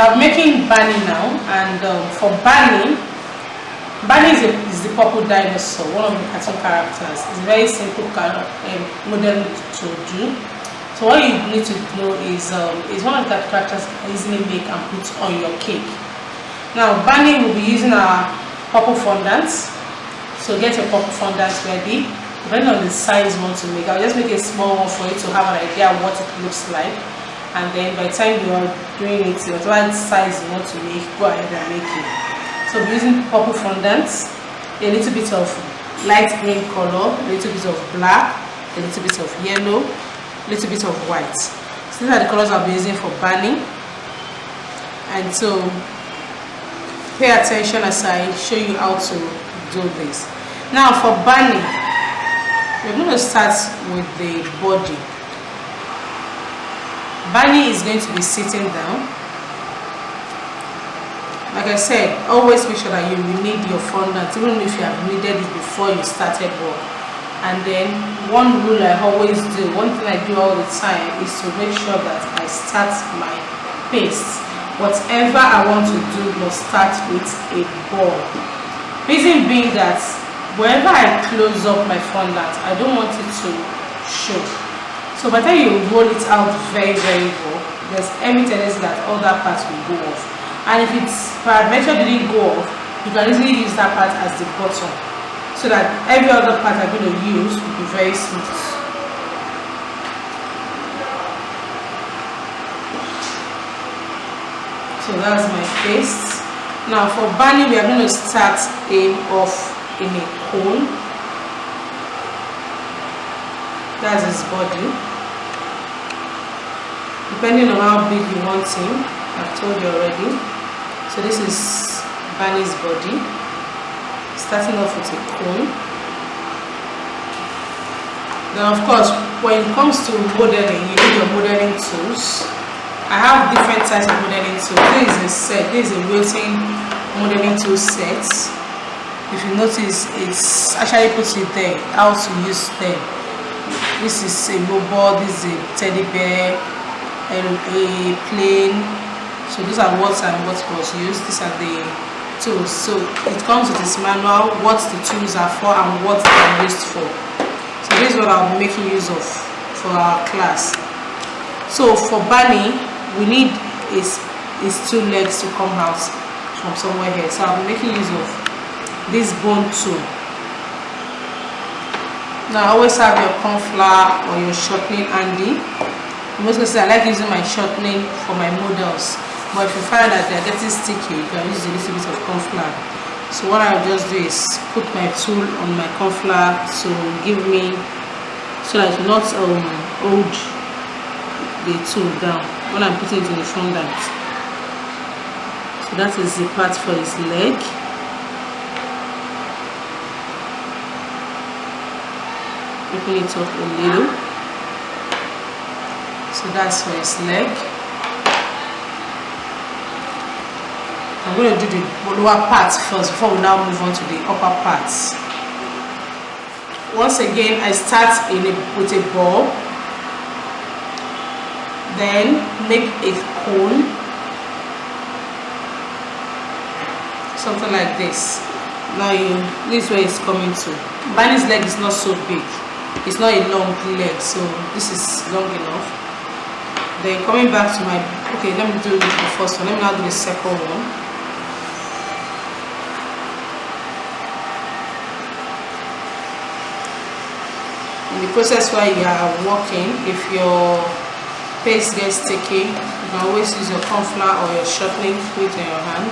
I'm making Barney now, and for Barney is the purple dinosaur, one of the cartoon characters. It's a very simple model to do. So what you need to know is one of the characters you can easily make and put on your cake. Now Barney will be using our purple fondant. So get your purple fondant ready. Depending on the size you want to make, I'll just make a small one for you to have an idea of what it looks like. And then by the time you are doing it, whatever size you want to make, go ahead and make it. So we're using purple fondant, a little bit of light green color, a little bit of black, a little bit of yellow, a little bit of white. So these are the colors I'll be using for Barney. And so pay attention as I show you how to do this. Now for Barney, we're going to start with the body. Barney is going to be sitting down. Like I said, always make sure that you need your fondant, even if you have needed it before you started work. And then one rule I always do, one thing I do all the time, is to make sure that I start my paste. Whatever I want to do must start with a ball. Reason being that wherever I close up my fondant, I don't want it to show. So by the time you roll it out very well, there's every tendency that all that part will go off. And if it's peradventure didn't go off, you can easily use that part as the bottom, so that every other part I'm going to use will be very smooth. So that's my paste. Now for Barney, we are going to start off in a cone. That's his body. Depending on how big you want him, I've told you already. So this is Barney's body. Starting off with a cone. Then of course, when it comes to modeling, you need your modeling tools. I have different types of modeling tools. This is a set. This is a wilting modeling tool set. If you notice, it's actually puts it there how to use them. This is a robot. This is a teddy bear. A plane. So these are what and what was used. These are the tools. So it comes with this manual, what the tools are for and what they are used for. So this is what I'll be making use of for our class. So for Barney, we need his two legs to come out from somewhere here. So I'll be making use of this bone tool. Now always have your corn flour or your shortening handy. In most cases, I like using my shortening for my models, but if you find that they're getting sticky, you can use a little bit of corn flour. So what I'll just do is put my tool on my corn flour to give me, so that it will not hold the tool down when I'm putting it in the fondant. So that is the part for his leg. Open it up a little. So that's for his leg. I'm going to do the lower parts first before we now move on to the upper parts. Once again, I start with a ball, then make a cone, something like this. Now this is where it's coming to. Barney's leg is not so big. It's not a long leg, so this is long enough. Then coming back to my, okay, let me do the first one. Let me now do the second one. In the process while you are working, if your paste gets sticky, you can always use your corn flour or your shortening, put it in your hand.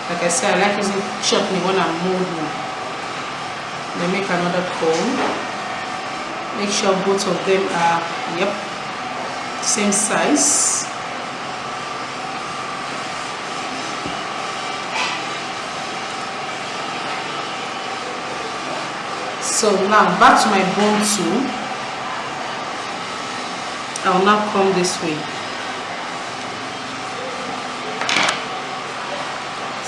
Like I said, I like using shortening when I'm molding. Then make another cone. Make sure both of them are, same size. So now back to my bone tool. I will now come this way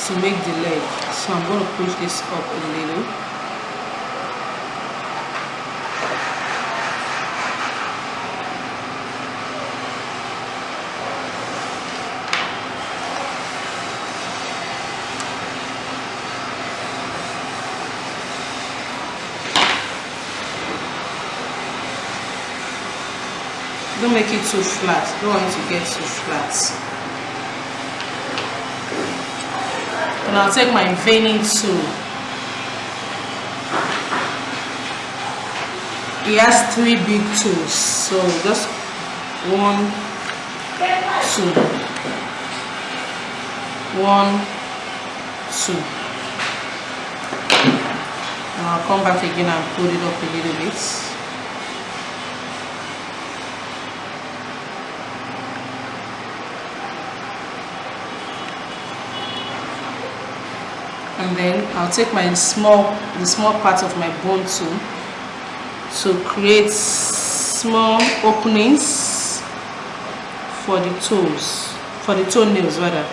to make the leg. So I'm going to push this up a little. Don't make it too flat. Don't want it to get too flat. And I'll take my veining tool. It has 3 big tools, so just 1, 2, 1, 2. And I'll come back again and pull it up a little bit. And then I'll take the small part of my bone tool to create small openings for the toes, for the toenails rather.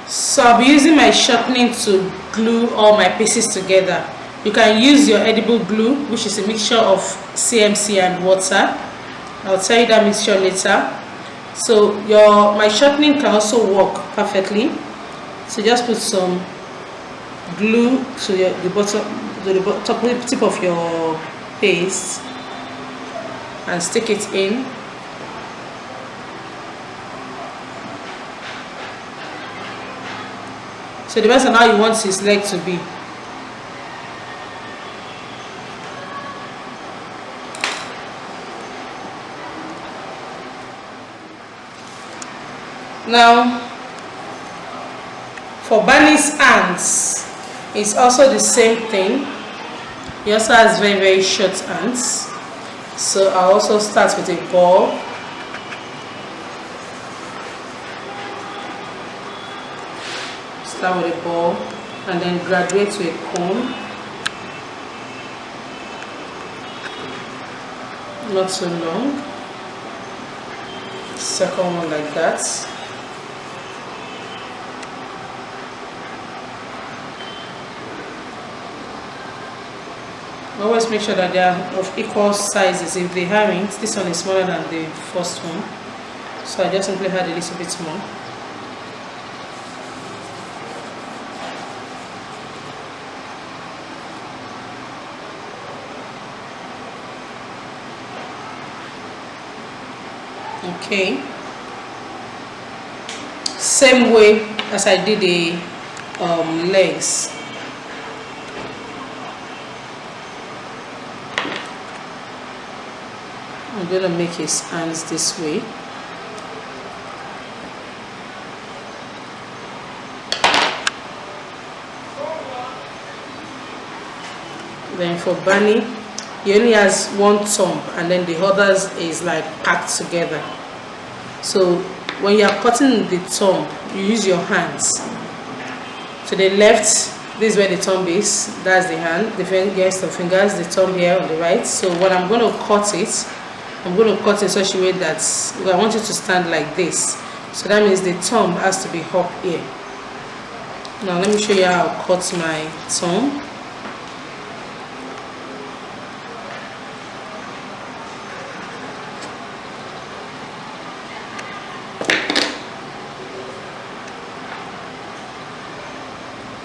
So I'll be using my shortening to glue all my pieces together. You can use your edible glue, which is a mixture of CMC and water. I'll tell you that mixture later. So my shortening can also work perfectly. So just put some glue to the top tip of your paste and stick it in. So it depends on how you want his leg to be. Now, for Barney's hands, it's also the same thing. He also has very, very short hands. So I'll also start with a ball. Start with a ball and then graduate to a cone. Not so long. Second one like that. Always make sure that they are of equal sizes. If they aren't, this one is smaller than the first one, so I just simply add a little bit more. Okay, same way as I did the legs. I'm going to make his hands this way. Then for Barney, he only has one thumb and then the others is like packed together. So when you are cutting the thumb, you use your hands. To the left, this is where the thumb is, that's the hand, the fingers, the thumb here on the right. So when I'm going to cut it, I'm going to cut in such a way that I want it to stand like this. So that means the thumb has to be up here. Now let me show you how I'll cut my thumb.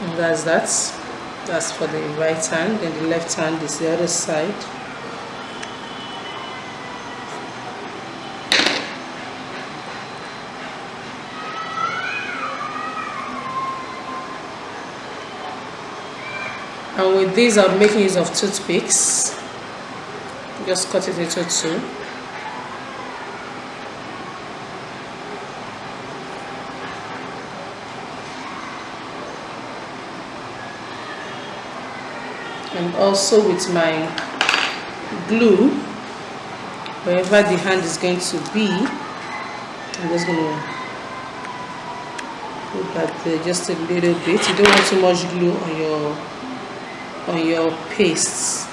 And that's for the right hand, and the left hand is the other side. And with these, I'm making use of toothpicks. Just cut it into two. And also with my glue, wherever the hand is going to be, I'm just going to put that there just a little bit. You don't want too much glue on your pastes.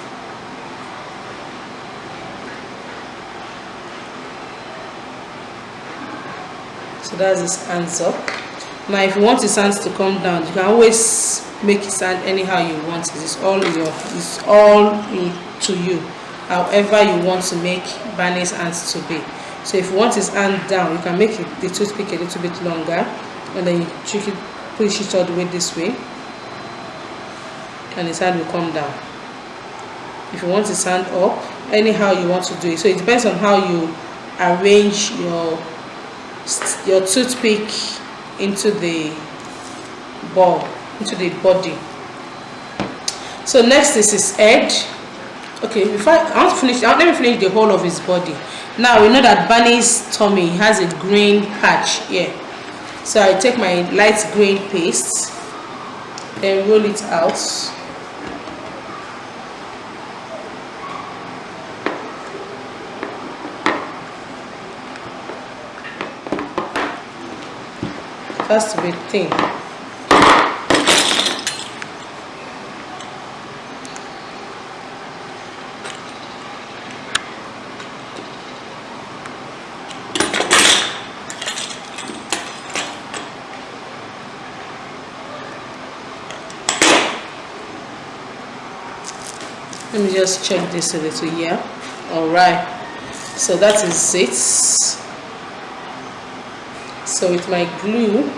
So that's his hands up. Now if you want his hands to come down, you can always make his hand anyhow you want it. It's all to you, however you want to make Barney's hands to be. So if you want his hand down, you can make the toothpick a little bit longer and then you push it all the way this way, and his hand will come down. If you want his hand up, anyhow you want to do it. So it depends on how you arrange your toothpick into the ball, into the body. So next is his head. Okay, before I want to finish, let me finish the whole of his body. Now we know that Barney's tummy has a green patch here. So I take my light green paste, then roll it out. It has to be thin. Let me just check this a little here. Alright, so that is it. So with my glue,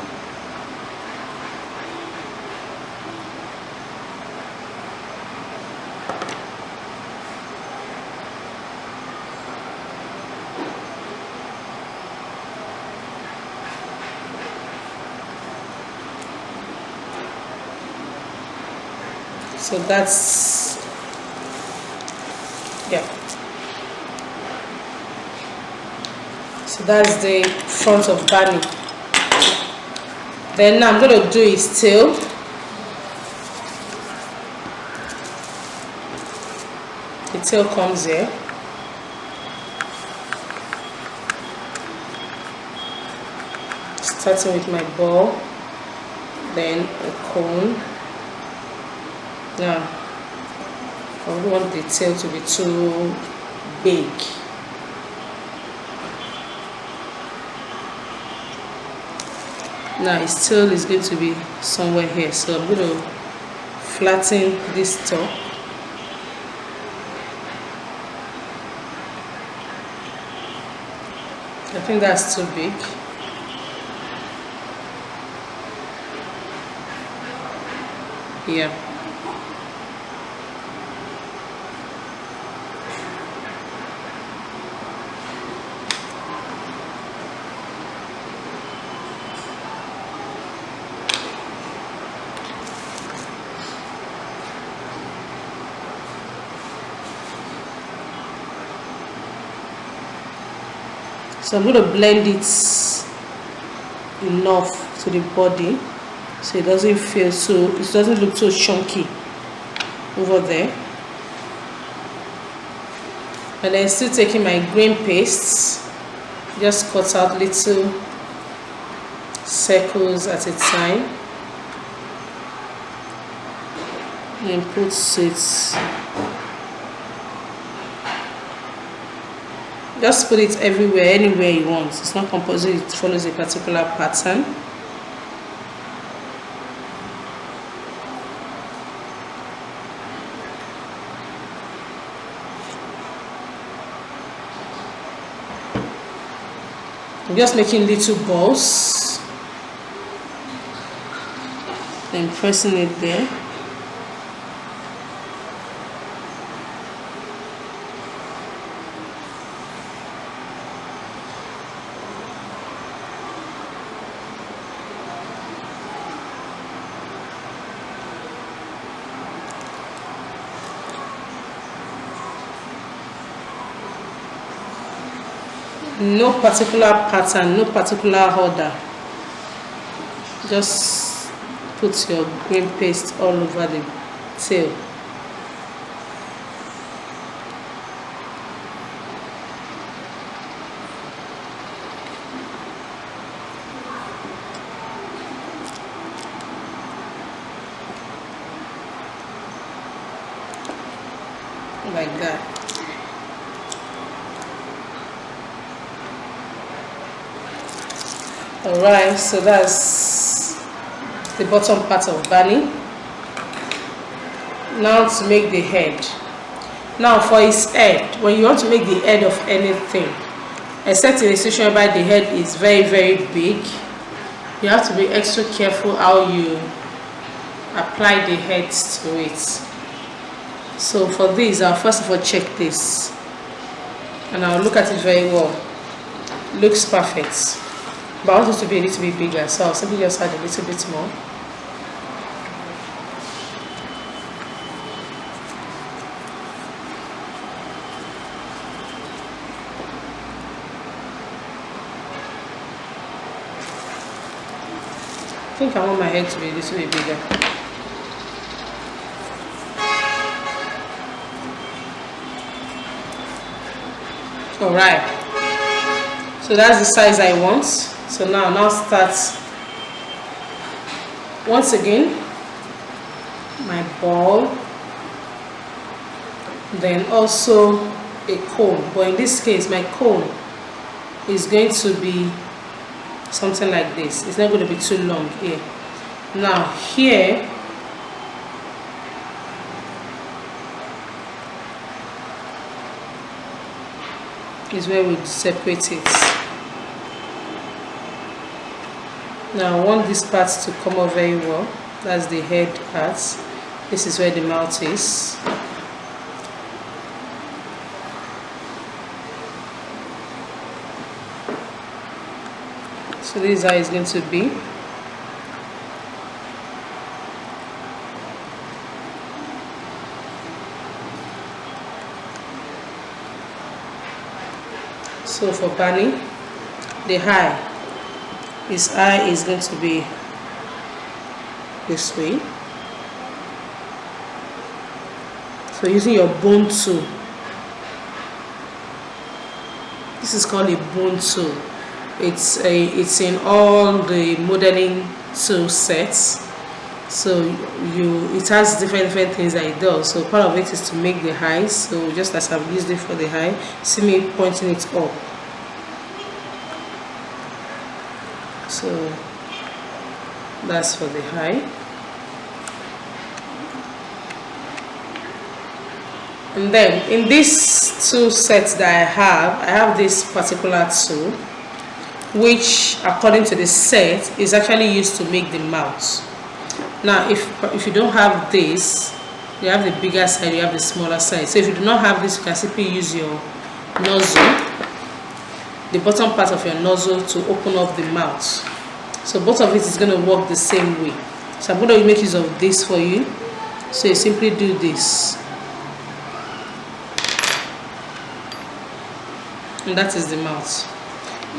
so that's, yeah, so that's the front of Barney. Then now I'm going to do his tail. The tail comes here. Starting with my ball, then a cone. Now I don't want the tail to be too big. Now his tail is going to be somewhere here, so I'm going to flatten this top. I think that's too big. Yeah. So I'm going to blend it enough to the body so it doesn't feel so, it doesn't look so chunky over there. And then still taking my green paste, just cut out little circles at a time and put it. Just put it everywhere, anywhere you want. It's not compulsory it follows a particular pattern. I'm just making little balls and pressing it there. No particular pattern, no particular order. Just put your green paste all over the tail. Like that. Alright, so that's the bottom part of Barney. Now to make the head. Now for his head, when you want to make the head of anything, except in a situation whereby the head is very, very big, you have to be extra careful how you apply the heads to it. So for this, I'll first of all check this and I'll look at it very well. Looks perfect, but I want it to be a little bit bigger, so I'll simply just add a little bit more. I think I want my head to be a little bit bigger. Alright, so that's the size I want. So now start once again my ball, then also a cone, but in this case my cone is going to be something like this. It's not going to be too long here. Now here is where we separate it. Now I want this part to come out very well. That's the head part. This is where the mouth is. So this is how it's going to be. So for Barney, the eye, his eye is going to be this way. So using your bone tool, this is called a bone tool. It's in all the modeling tool sets. So it has different things that it does. So part of it is to make the eyes. So just as I've used it for the eye, see me pointing it up. So that's for the eye. And then in this tool set that I have this particular tool, which according to the set is actually used to make the mouth. Now if you don't have this, you have the bigger side, you have the smaller side. So if you do not have this, you can simply use your nozzle, the bottom part of your nozzle, to open up the mouth. So both of it is going to work the same way. So I'm going to make use of this for you. So you simply do this, and that is the mouth.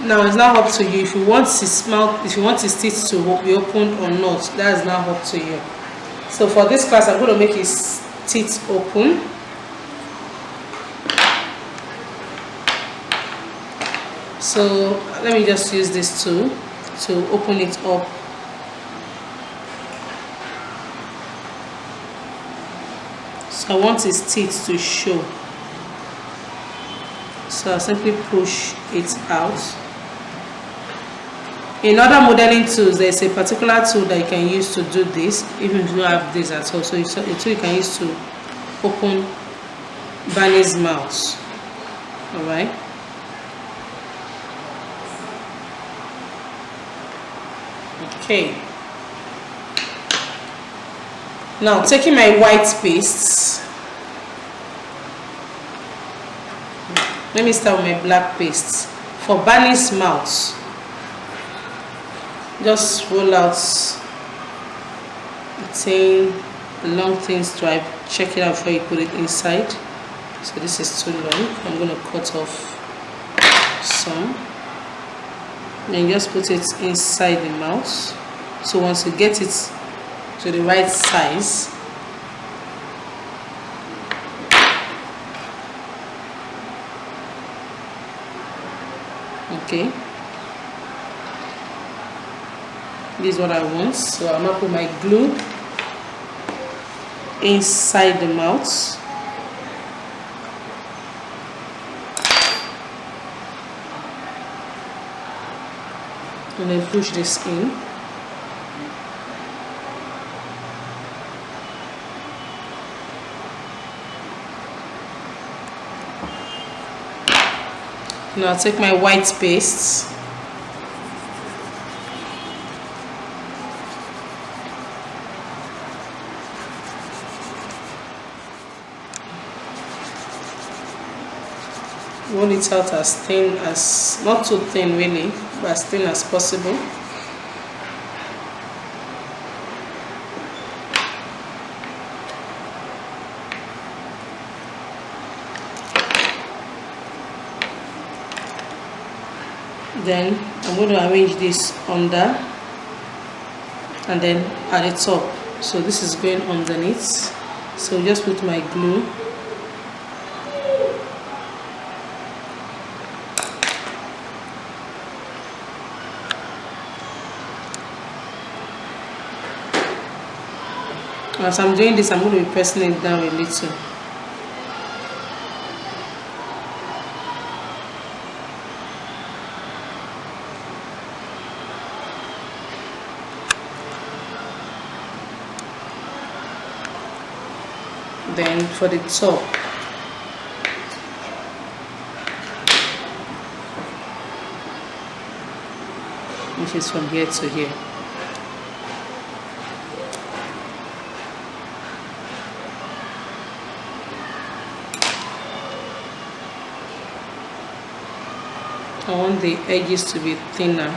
Now it's now up to you if you want his mouth, if you want his teeth to be opened or not. That is now up to you. So for this class, I'm going to make his teeth open. So let me just use this tool to open it up. So I want his teeth to show. So I'll simply push it out. In other modeling tools, there's a particular tool that you can use to do this, even if you don't have this at all. So it's a tool you can use to open Barney's mouth. Alright. Okay. Now taking my white paste, let me start with my black paste. For Barney's mouth, just roll out the thing, the long thin stripe. Check it out before you put it inside. So this is too long. I'm going to cut off some. Then just put it inside the mouth. So once you get it to the right size, okay, this is what I want. So I'm going to put my glue inside the mouth. And then push this in. Now I'll take my white paste roll it out as thin as, not too thin really, but as thin as possible. Then I'm going to arrange this under and then at the top. So this is going underneath. So just put my glue. As I'm doing this, I'm going to be pressing it down a little. Then for the top, which is from here to here. I want the edges to be thinner.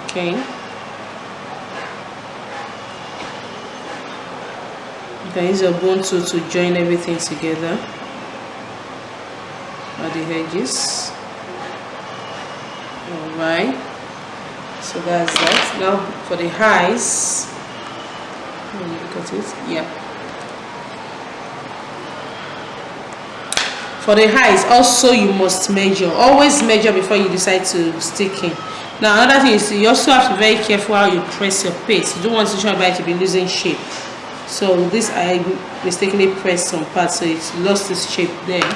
Okay. You can use your bone tool to join everything together at the edges. Alright. So that's that. Now for the highs. Look at it. Yeah. For the highs, also you must measure. Always measure before you decide to stick in. Now another thing is you also have to be very careful how you press your paste. You don't want to try to be losing shape. So this I mistakenly pressed some parts, so it's lost its shape there.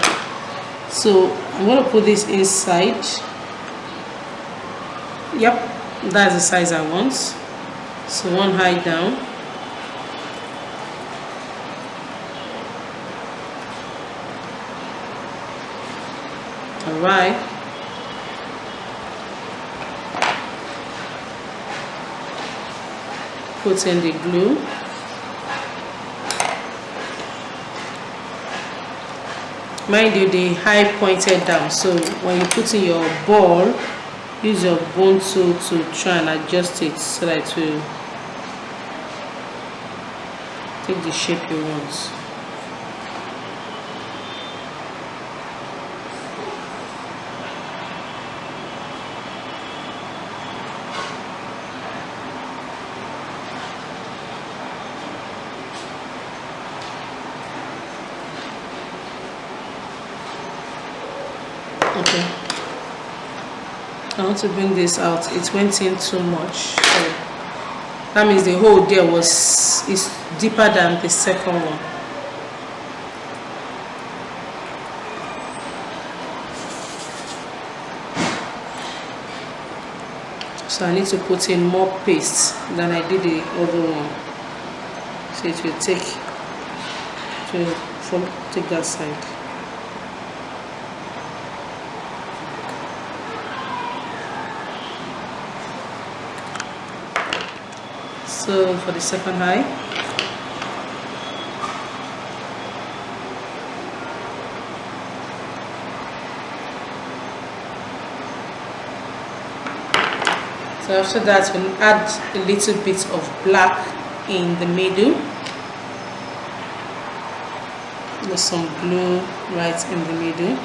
So I'm going to put this inside. Yep, that's the size I want. So one high down. Alright. Put in the glue. Mind you, the high pointed down, so when you put in your ball, use your bone tool to try and adjust it so that it will take the shape you want. Okay, I want to bring this out. It went in too much, so that means the hole there is deeper than the second one. So I need to put in more paste than I did the other one, so it will take that side. So for the second eye, so after that we'll add a little bit of black in the middle. There's some blue right in the middle.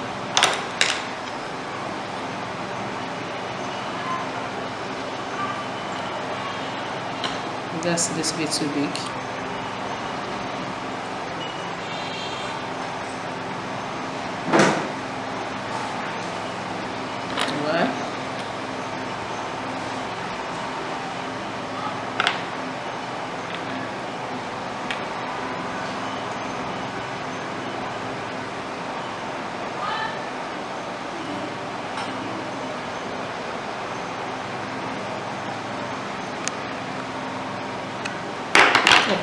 That's a little bit too big. Alright.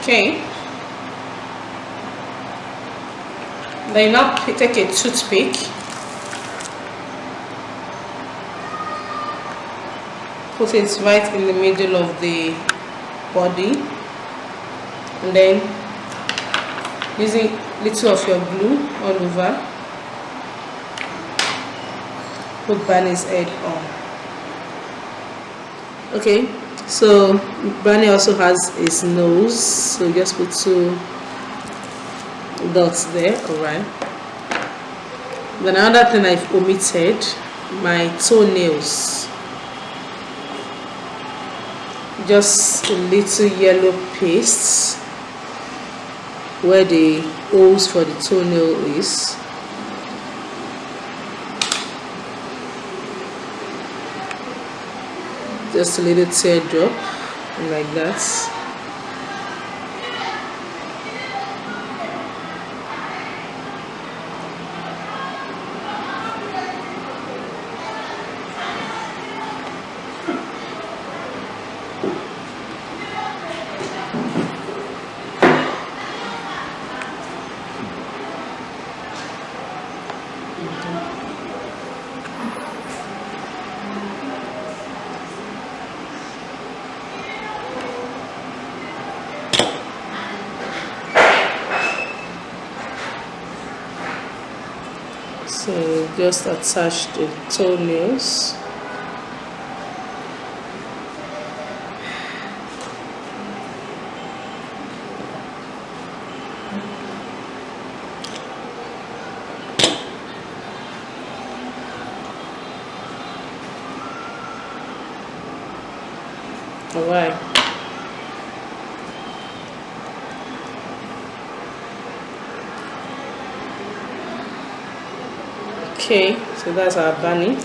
Okay, Then you now take a toothpick, put it right in the middle of the body, and then using little of your glue all over, put Barney's head on. Okay, so Barney also has his nose, so just put 2 dots there. Alright, then another thing I've omitted, my toenails. Just a little yellow paste where the holes for the toenail is. Just a little teardrop like that. So just attach the toenails. All right. Okay, so that's our Barney.